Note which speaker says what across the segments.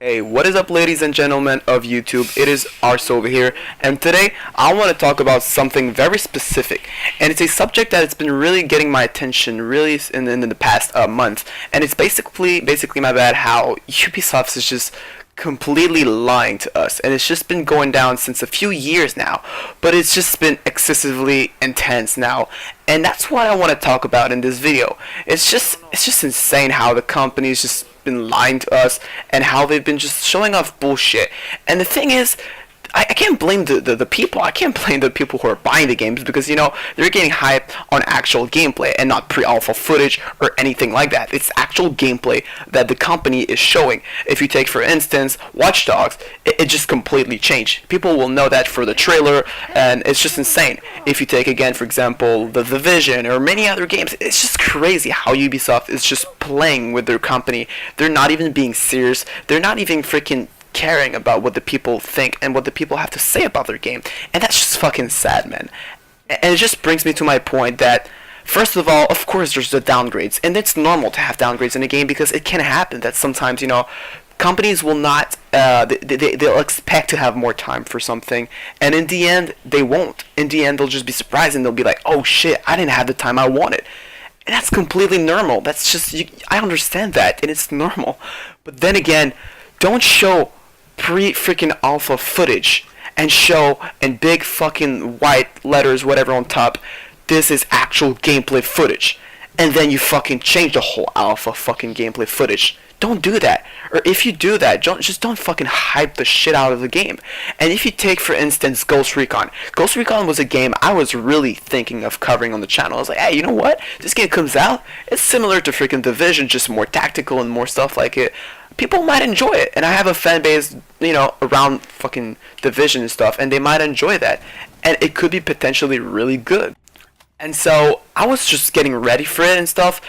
Speaker 1: Hey, what is up, ladies and gentlemen of YouTube? It is Ars over here, and today I want to talk about something very specific, and it's a subject that has been really getting my attention really in the past month, and it's basically my bad how Ubisoft is just completely lying to us, and it's just been going down since a few years now, but it's just been excessively intense now, and that's what I want to talk about in this video. It's just insane how the company's just been lying to us and how they've been just showing off bullshit. And the thing is, I can't blame the people. I can't blame the people who are buying the games because, they're getting hyped on actual gameplay and not pre-alpha footage or anything like that. It's actual gameplay that the company is showing. If you take, for instance, Watch Dogs, it just completely changed. People will know that for the trailer, and it's just insane. If you take, again, for example, The Division or many other games, it's just crazy how Ubisoft is just playing with their company. They're not even being serious. They're not even freaking caring about what the people think and what the people have to say about their game, and that's just fucking sad, man. And it just brings me to my point that, first of all, of course there's the downgrades, and it's normal to have downgrades in a game because it can happen that sometimes, companies will not they'll expect to have more time for something, and in the end they won't. In the end they'll just be surprised and they'll be like, oh shit, I didn't have the time I wanted. And that's completely normal. That's just I understand that, and it's normal. But then again, don't show pre-freaking alpha footage and show in big fucking white letters, whatever, on top, this is actual gameplay footage, and then you fucking change the whole alpha fucking gameplay footage. Don't do that. Or if you do that, don't fucking hype the shit out of the game. And if you take, for instance, Ghost Recon. Ghost Recon was a game I was really thinking of covering on the channel. I was like, hey, you know what? This game comes out, it's similar to freaking Division, just more tactical and more stuff like it. People might enjoy it, and I have a fan base, around fucking Division and stuff, and they might enjoy that, and it could be potentially really good. And so I was just getting ready for it and stuff,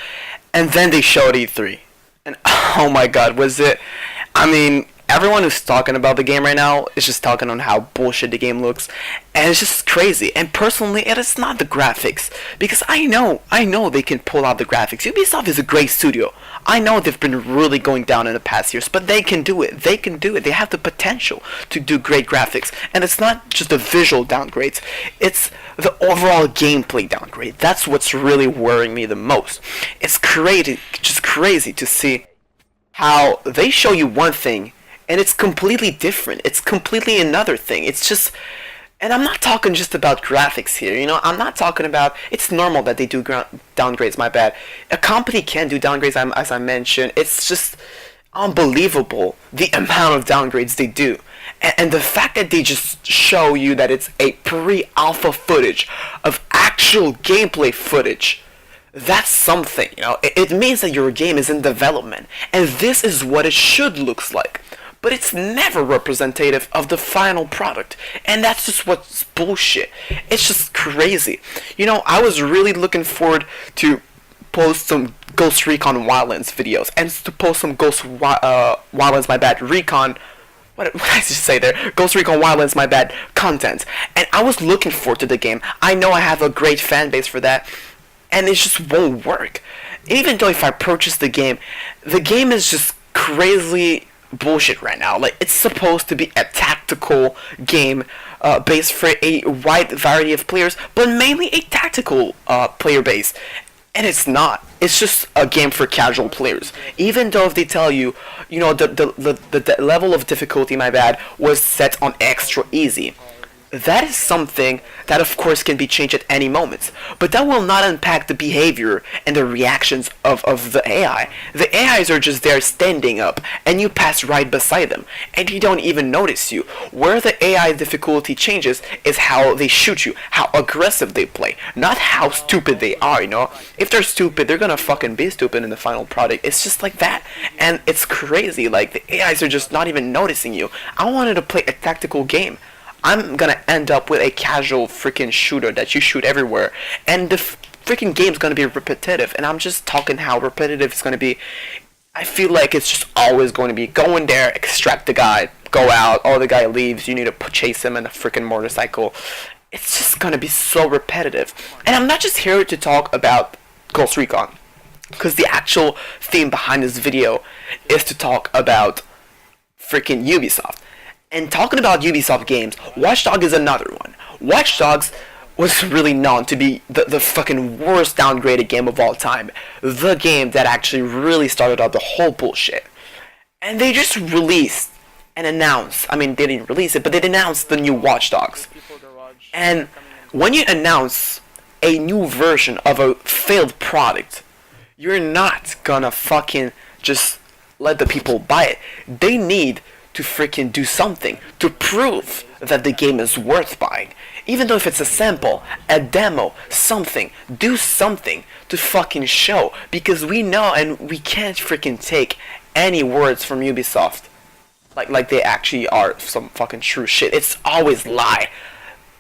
Speaker 1: and then they showed E3, and oh my god, was it? I mean, everyone who's talking about the game right now is just talking on how bullshit the game looks, and it's just crazy. And personally, it is not the graphics, because I know they can pull out the graphics. Ubisoft is a great studio. I know they've been really going down in the past years, but they can do it. They can do it. They have the potential to do great graphics, and it's not just the visual downgrades. It's the overall gameplay downgrade. That's what's really worrying me the most. It's crazy, just crazy to see how they show you one thing and it's completely different. It's completely another thing. It's just, and I'm not talking just about graphics here, I'm not talking about, it's normal that they do downgrades, my bad. A company can do downgrades, as I mentioned. It's just unbelievable the amount of downgrades they do. And the fact that they just show you that it's a pre-alpha footage of actual gameplay footage, that's something, It means that your game is in development, and this is what it should look like. But it's never representative of the final product, and that's just what's bullshit. It's just crazy. I was really looking forward to post some Ghost Recon Wildlands videos, and to post some Wildlands, my bad, Recon, what did I just say there? Ghost Recon Wildlands, my bad, content. And I was looking forward to the game. I know I have a great fan base for that, and it just won't work. Even though if I purchase the game is just crazily bullshit right now. Like, it's supposed to be a tactical game based for a wide variety of players, but mainly a tactical player base. And it's not. It's just a game for casual players. Even though if they tell you, the level of difficulty, my bad, was set on extra easy. That is something that of course can be changed at any moment, but that will not impact the behavior and the reactions of the AI. The AIs are just there standing up, and you pass right beside them, and you don't even notice you. Where the AI difficulty changes is how they shoot you, how aggressive they play, not how stupid they are, If they're stupid, they're gonna fucking be stupid in the final product. It's just like that, and it's crazy, like, the AIs are just not even noticing you. I wanted to play a tactical game. I'm gonna end up with a casual freaking shooter that you shoot everywhere, and the freaking game's gonna be repetitive, and I'm just talking how repetitive it's gonna be. I feel like it's just always going to be go in there, extract the guy, go out, the guy leaves, you need to chase him in a freaking motorcycle. It's just gonna be so repetitive. And I'm not just here to talk about Ghost Recon, because the actual theme behind this video is to talk about freaking Ubisoft. And talking about Ubisoft games, Watch Dogs is another one. Watch Dogs was really known to be the fucking worst downgraded game of all time. The game that actually really started out the whole bullshit. And they just released and announced, I mean, they didn't release it, but they announced the new Watch Dogs. And when you announce a new version of a failed product, you're not gonna fucking just let the people buy it. They need to freaking do something to prove that the game is worth buying. Even though if it's a sample, a demo, something, do something to fucking show. Because we know and we can't freaking take any words from Ubisoft like they actually are some fucking true shit. It's always lie.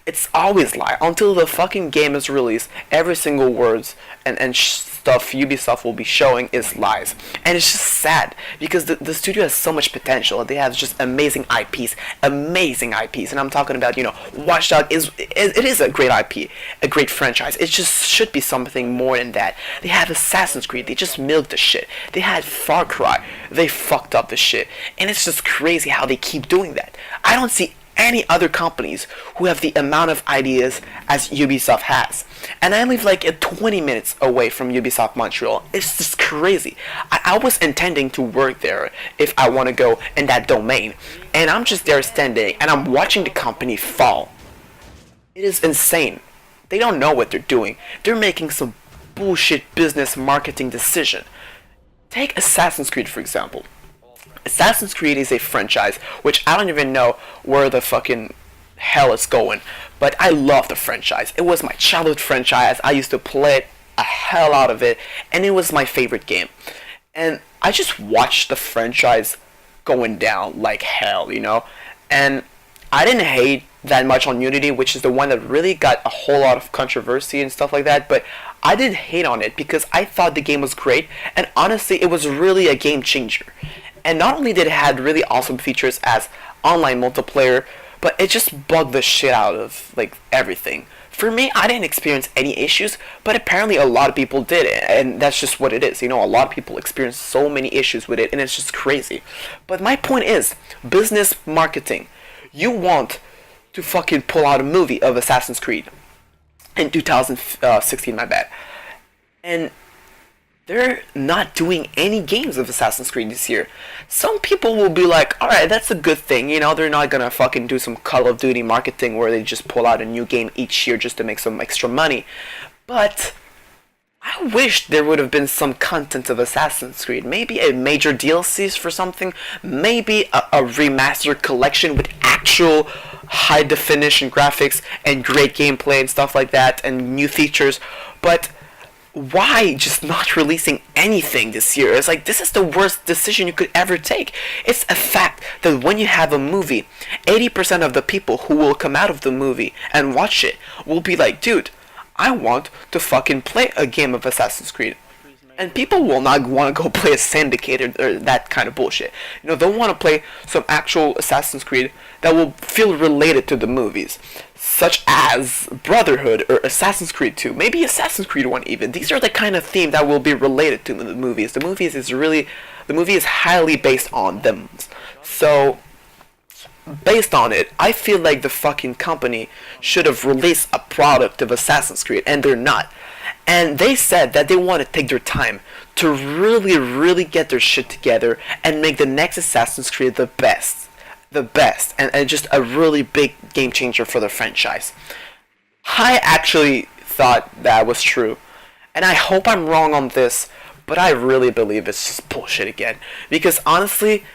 Speaker 1: It's always lie. Until the fucking game is released, every single words and stuff Ubisoft will be showing is lies. And it's just sad, because the studio has so much potential. They have just amazing IPs. And I'm talking about, Watch Dogs is a great IP, a great franchise. It just should be something more than that. They have Assassin's Creed, they just milked the shit. They had Far Cry, they fucked up the shit. And it's just crazy how they keep doing that. I don't see any other companies who have the amount of ideas as Ubisoft has. And I live like 20 minutes away from Ubisoft Montreal. It's just crazy. I was intending to work there if I want to go in that domain. And I'm just there standing and I'm watching the company fall. It is insane. They don't know what they're doing. They're making some bullshit business marketing decision. Take Assassin's Creed for example. Assassin's Creed is a franchise which I don't even know where the fucking hell it's going, but I love the franchise. It was my childhood franchise. I used to play it a hell out of it, and it was my favorite game. And I just watched the franchise going down like hell, and I didn't hate that much on Unity, which is the one that really got a whole lot of controversy and stuff like that, but I didn't hate on it because I thought the game was great, and honestly it was really a game changer. And not only did it have really awesome features as online multiplayer, but it just bugged the shit out of everything. For me, I didn't experience any issues, but apparently a lot of people did, and that's just what it is. A lot of people experience so many issues with it, and it's just crazy. But my point is, business marketing. You want to fucking pull out a movie of Assassin's Creed in 2016, my bad. And they're not doing any games of Assassin's Creed this year. Some people will be like, alright, that's a good thing, they're not gonna fucking do some Call of Duty marketing where they just pull out a new game each year just to make some extra money. But I wish there would have been some content of Assassin's Creed. Maybe a major DLCs for something, maybe a remastered collection with actual high definition graphics and great gameplay and stuff like that and new features. But why just not releasing anything this year? It's like, this is the worst decision you could ever take. It's a fact that when you have a movie, 80% of the people who will come out of the movie and watch it will be like, dude, I want to fucking play a game of Assassin's Creed. And people will not want to go play a Syndicate or that kind of bullshit. They'll want to play some actual Assassin's Creed that will feel related to the movies, such as Brotherhood or Assassin's Creed 2, maybe Assassin's Creed 1 even. These are the kind of theme that will be related to the movies. The movie is highly based on them. So, based on it, I feel like the fucking company should have released a product of Assassin's Creed, and they're not. And they said that they want to take their time to really, really get their shit together and make the next Assassin's Creed the best, and just a really big game changer for the franchise. I actually thought that was true, and I hope I'm wrong on this, but I really believe it's just bullshit again. Because honestly,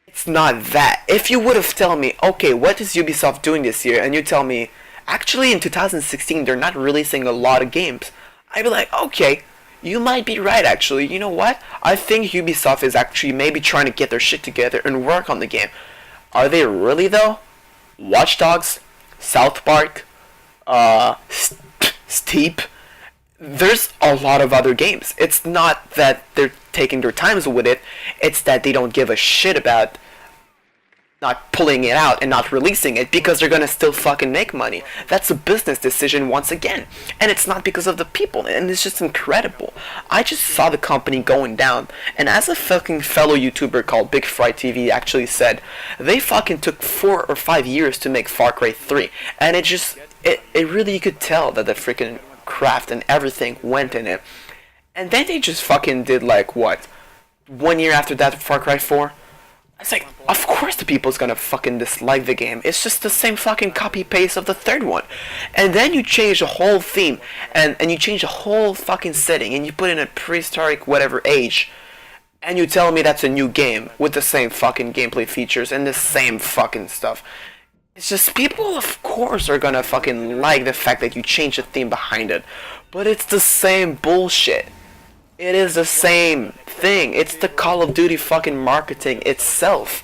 Speaker 1: it's not that. If you would have told me, okay, what is Ubisoft doing this year, and you tell me, actually in 2016 they're not releasing a lot of games, I'd be like, okay, you might be right actually. You know what? I think Ubisoft is actually maybe trying to get their shit together and work on the game. Are they really though? Watch Dogs, South Park, Steep. There's a lot of other games. It's not that they're taking their times with it, it's that they don't give a shit about not pulling it out and not releasing it because they're gonna still fucking make money. That's a business decision once again. And it's not because of the people, and it's just incredible. I just saw the company going down, and as a fucking fellow YouTuber called Big Fry TV actually said, they fucking took 4 or 5 years to make Far Cry 3. And it really, you could tell that the freaking craft and everything went in it. And then they just fucking did like, what? 1 year after that, Far Cry 4? It's like, of course the people's gonna fucking dislike the game. It's just the same fucking copy-paste of the third one. And then you change the whole theme, and you change the whole fucking setting, and you put in a prehistoric whatever age, and you tell me that's a new game with the same fucking gameplay features and the same fucking stuff. It's just, people of course are gonna fucking like the fact that you change the theme behind it. But it's the same bullshit. It is the same thing. It's the Call of Duty fucking marketing itself.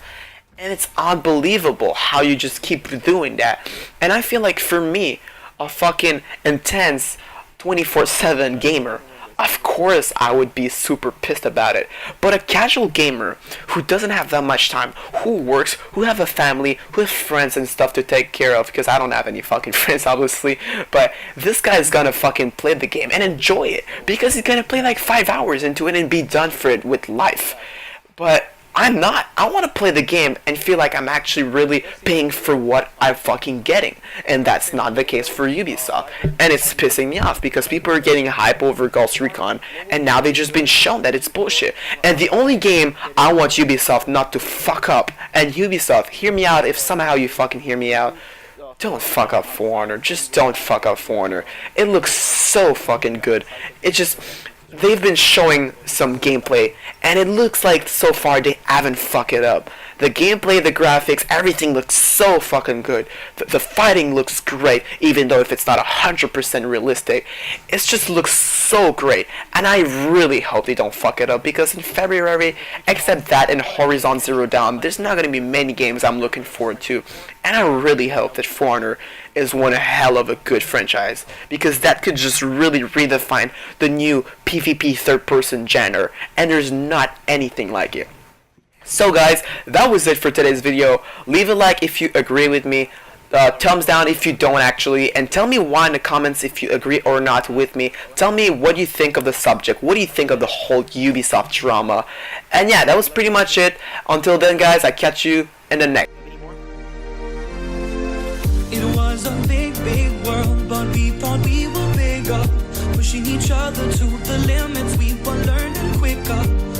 Speaker 1: And it's unbelievable how you just keep doing that. And I feel like for me, a fucking intense 24/7 gamer, of course I would be super pissed about it. But a casual gamer who doesn't have that much time, who works, who have a family, who has friends and stuff to take care of, because I don't have any fucking friends obviously, but this guy's gonna fucking play the game and enjoy it, because he's gonna play like 5 hours into it and be done for it with life. But I'm not. I want to play the game and feel like I'm actually really paying for what I'm fucking getting. And that's not the case for Ubisoft. And it's pissing me off because people are getting hype over Ghost Recon, and now they've just been shown that it's bullshit. And the only game I want Ubisoft not to fuck up, and Ubisoft, hear me out if somehow you fucking hear me out, don't fuck up For Honor. Just don't fuck up For Honor. It looks so fucking good. It just... They've been showing some gameplay, and it looks like so far they haven't fucked it up. The gameplay, the graphics, everything looks so fucking good. The fighting looks great, even though if it's not 100% realistic. It just looks so great, and I really hope they don't fuck it up, because in February, except that and Horizon Zero Dawn, there's not going to be many games I'm looking forward to. And I really hope that For Honor is one hell of a good franchise, because that could just really redefine the new PvP third-person genre, and there's not anything like it. So guys, that was it for today's video. Leave a like if you agree with me, thumbs down if you don't actually, and tell me why in the comments if you agree or not with me. Tell me what you think of the subject, what do you think of the whole Ubisoft drama. And yeah, that was pretty much it. Until then guys, I catch you in the next.
Speaker 2: It was a big, big world, but we thought we were bigger, pushing each other to the limits, we were learning quicker.